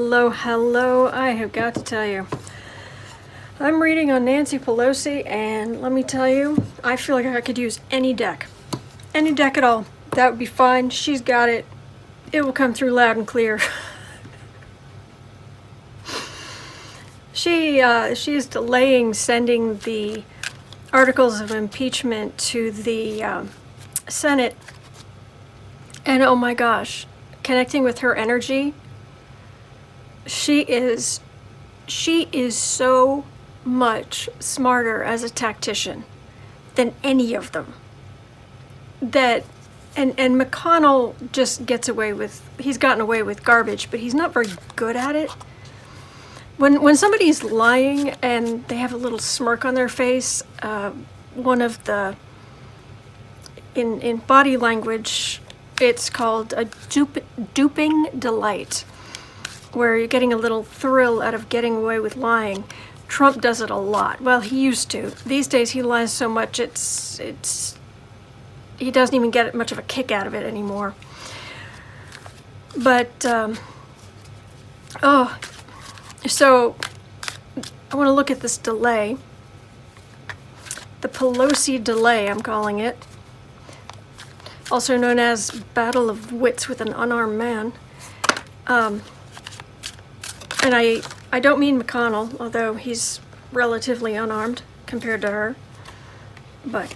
Hello, hello. I have got to tell you, I'm reading on Nancy Pelosi, and let me tell you, I feel like I could use any deck. Any deck at all. That would be fine. She's got it. It will come through loud and clear. She is delaying sending the articles of impeachment to the Senate. And oh my gosh, connecting with her energy, she is so much smarter as a tactician than any of them. And McConnell just he's gotten away with garbage, but he's not very good at it. When somebody's lying and they have a little smirk on their face, one of the, in body language, it's called a duping delight, where you're getting a little thrill out of getting away with lying. Trump does it a lot. Well, he used to. These days he lies so much he doesn't even get much of a kick out of it anymore. But so I want to look at this delay. The Pelosi delay, I'm calling it. Also known as Battle of Wits with an Unarmed Man. And I don't mean McConnell, although he's relatively unarmed compared to her. But,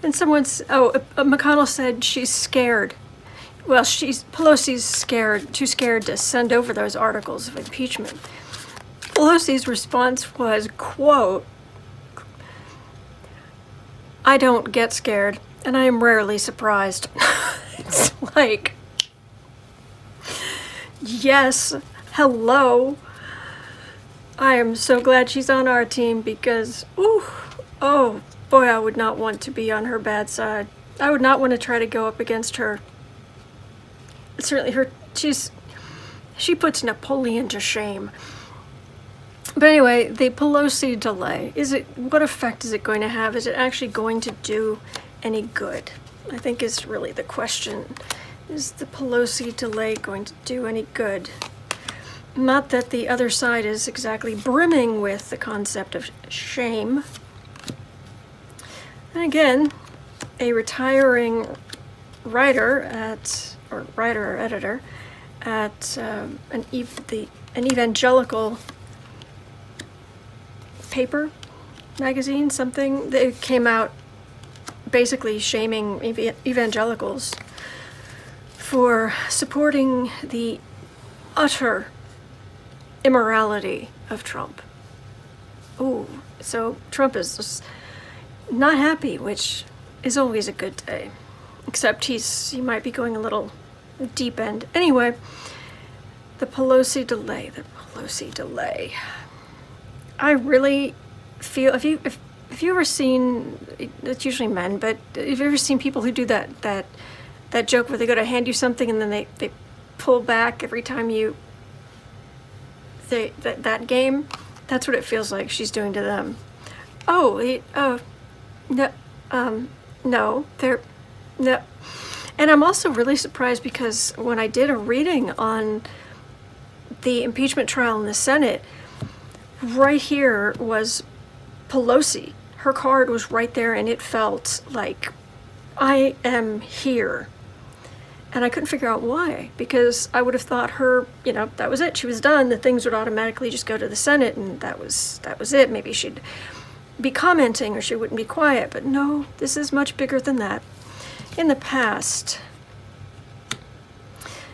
And McConnell said she's scared. Well, Pelosi's scared, too scared to send over those articles of impeachment. Pelosi's response was, quote, "I don't get scared, and I am rarely surprised." It's like, yes, hello. I am so glad she's on our team because, oh boy, I would not want to be on her bad side. I would not want to try to go up against her. Certainly she puts Napoleon to shame. But anyway, the Pelosi delay, what effect is it going to have? Is it actually going to do any good? I think is really the question. Is the Pelosi delay going to do any good? Not that the other side is exactly brimming with the concept of shame. And again, a retiring writer or editor at an evangelical paper, magazine, something, that came out basically shaming evangelicals for supporting the utter immorality of Trump. So Trump is just not happy, which is always a good day. Except he might be going a little deep end. Anyway, the Pelosi delay. I really feel, if you ever seen, it's usually men, but if you've ever seen people who do that joke where they go to hand you something and then they pull back every time that game, that's what it feels like she's doing to them. No. And I'm also really surprised because when I did a reading on the impeachment trial in the Senate, right here was Pelosi. Her card was right there, and it felt like, I am here. And I couldn't figure out why, because I would have thought her, that was it. She was done. The things would automatically just go to the Senate, and that was it. Maybe she'd be commenting or she wouldn't be quiet. But no, this is much bigger than that. In the past,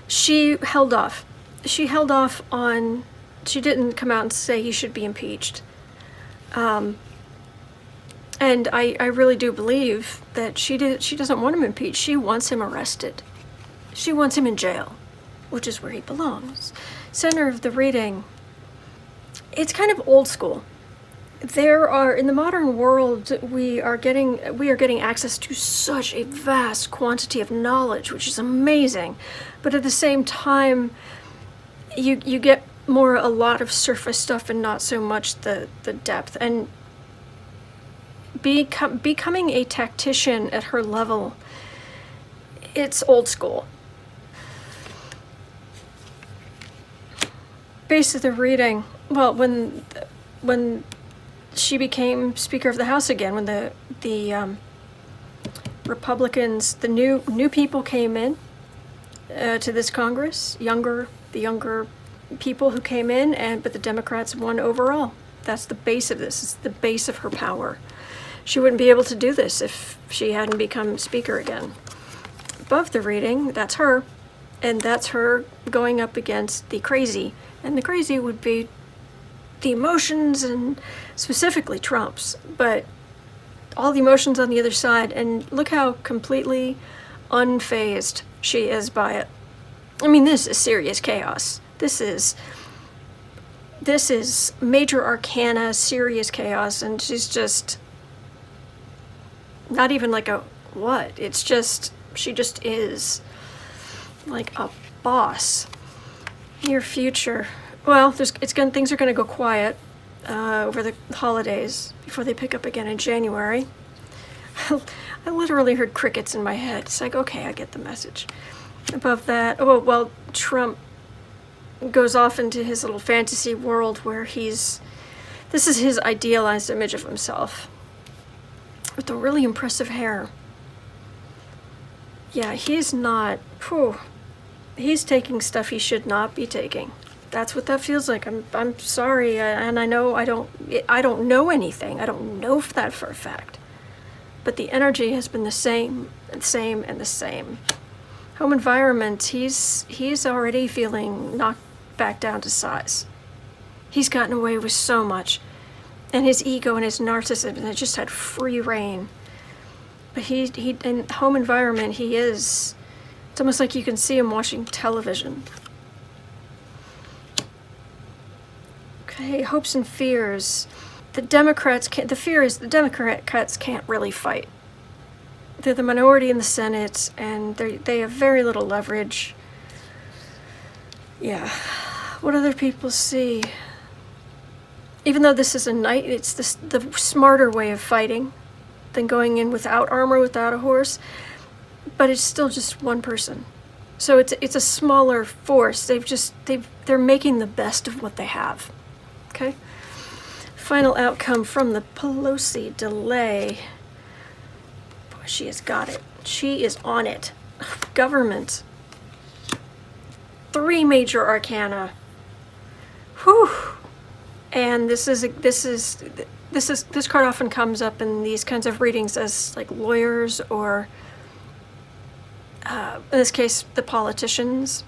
she held off. She didn't come out and say he should be impeached. And I really do believe that she doesn't want him impeached. She wants him arrested. She wants him in jail, which is where he belongs. Center of the reading. It's kind of old school. In the modern world, we are getting access to such a vast quantity of knowledge, which is amazing. But at the same time, you get a lot of surface stuff and not so much the depth. And becoming a tactician at her level, it's old school. Base of the reading. Well, when she became Speaker of the House again, when the Republicans, the new people came in to this Congress, the younger people who came in, but the Democrats won overall. That's the base of this. It's the base of her power. She wouldn't be able to do this if she hadn't become Speaker again. Above the reading, that's her, and that's her going up against the crazy, and the crazy would be the emotions, and specifically Trump's, but all the emotions on the other side, and look how completely unfazed she is by it. I mean, this is serious chaos. This is major arcana, serious chaos, and she's just not even like a what. It's just, she just is like a boss. Near future. Well, things are going to go quiet over the holidays before they pick up again in January. I literally heard crickets in my head. It's like, okay, I get the message. Above that, oh, well, Trump goes off into his little fantasy world where this is his idealized image of himself. With the really impressive hair. Yeah, he's not, he's taking stuff he should not be taking. That's what that feels like. I'm sorry, and I know I don't know anything. I don't know that for a fact. But the energy has been the same and the same. Home environment, he's already feeling knocked back down to size. He's gotten away with so much. And his ego and his narcissism has just had free reign. But he in home environment, it's almost like you can see him watching television. Okay, hopes and fears. The fear is the Democrats can't really fight. They're the minority in the Senate, and they have very little leverage. Yeah. What other people see? Even though this is it's the smarter way of fighting than going in without armor, without a horse, but it's still just one person. So it's a smaller force. They're making the best of what they have. Okay? Final outcome from the Pelosi delay. Boy, she has got it. She is on it. Government. 3 major arcana. Whew. And this card often comes up in these kinds of readings as like lawyers or, in this case, the politicians.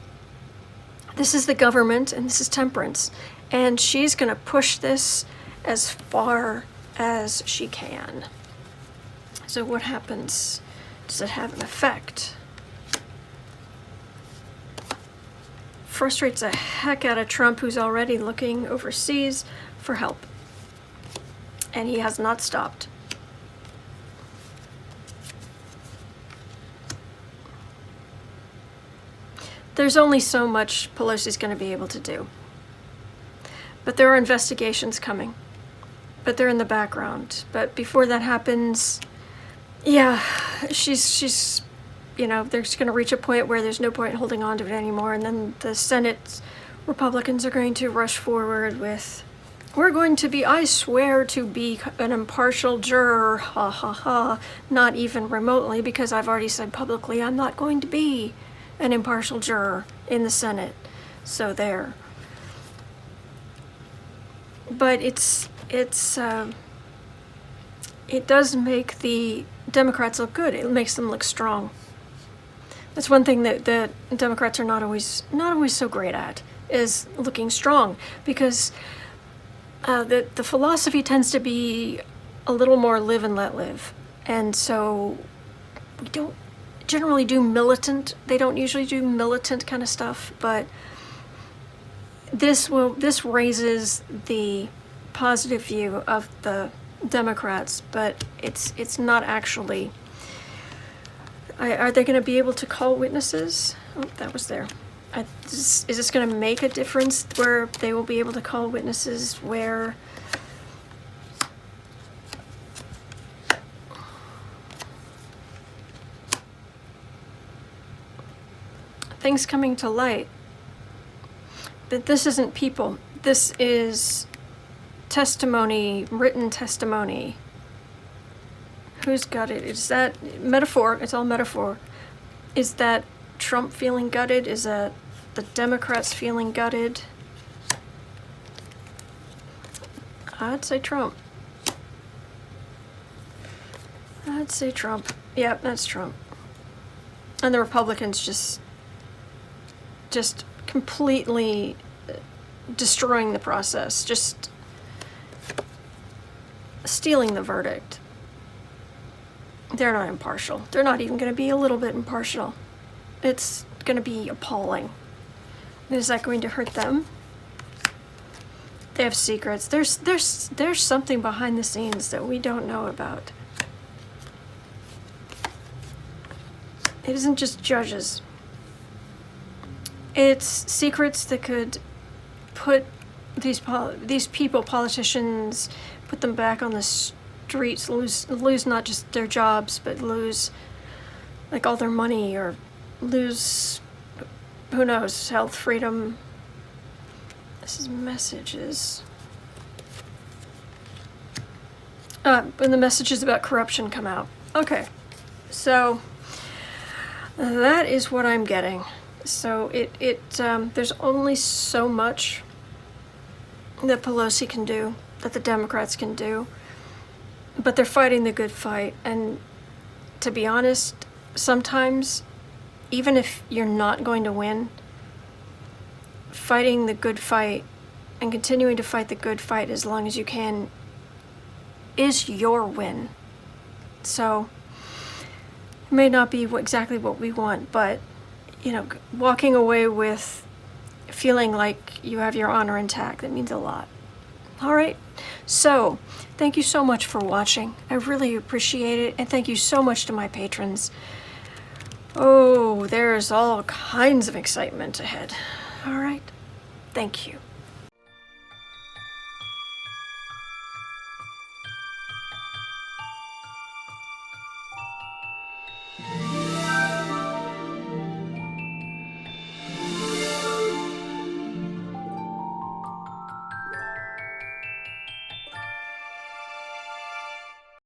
This is the government, and this is temperance. And she's going to push this as far as she can. So what happens? Does it have an effect? Frustrates the heck out of Trump, who's already looking overseas for help. And he has not stopped. There's only so much Pelosi's going to be able to do. But there are investigations coming. But they're in the background. But before that happens, yeah, she's they're just going to reach a point where there's no point holding on to it anymore. And then the Senate Republicans are going to rush forward with, I swear to be an impartial juror, ha ha ha, not even remotely, because I've already said publicly I'm not going to be an impartial juror in the Senate. So there. But it does make the Democrats look good. It makes them look strong. That's one thing that the Democrats are not always so great at, is looking strong, because the philosophy tends to be a little more live and let live, and so we don't generally do militant. They don't usually do militant kind of stuff, but this raises the positive view of the Democrats, but it's not actually. Are they going to be able to call witnesses? Oh, that was there. Is this going to make a difference where they will be able to call witnesses where things coming to light? this isn't people. This is testimony, written testimony. Who's gutted? Is that metaphor? It's all metaphor. Is that Trump feeling gutted? Is that the Democrats feeling gutted? I'd say Trump. I'd say Trump. Yeah, that's Trump. And the Republicans just completely destroying the process, just stealing the verdict. They're not impartial. They're not even going to be a little bit impartial. It's going to be appalling. Is that going to hurt them? They have secrets. There's something behind the scenes that we don't know about. It isn't just judges. It's secrets that could put these people, politicians, put them back on the streets, lose not just their jobs, but lose like all their money, or lose, who knows, health, freedom. This is messages. When the messages about corruption come out. Okay, so that is what I'm getting. So there's only so much that Pelosi can do, that the Democrats can do, but they're fighting the good fight. And to be honest, sometimes, even if you're not going to win, fighting the good fight and continuing to fight the good fight as long as you can is your win. So it may not be exactly what we want, but walking away with feeling like you have your honor intact, that means a lot. All right, so thank you so much for watching. I really appreciate it, and thank you so much to my patrons. Oh, there's all kinds of excitement ahead. All right, thank you.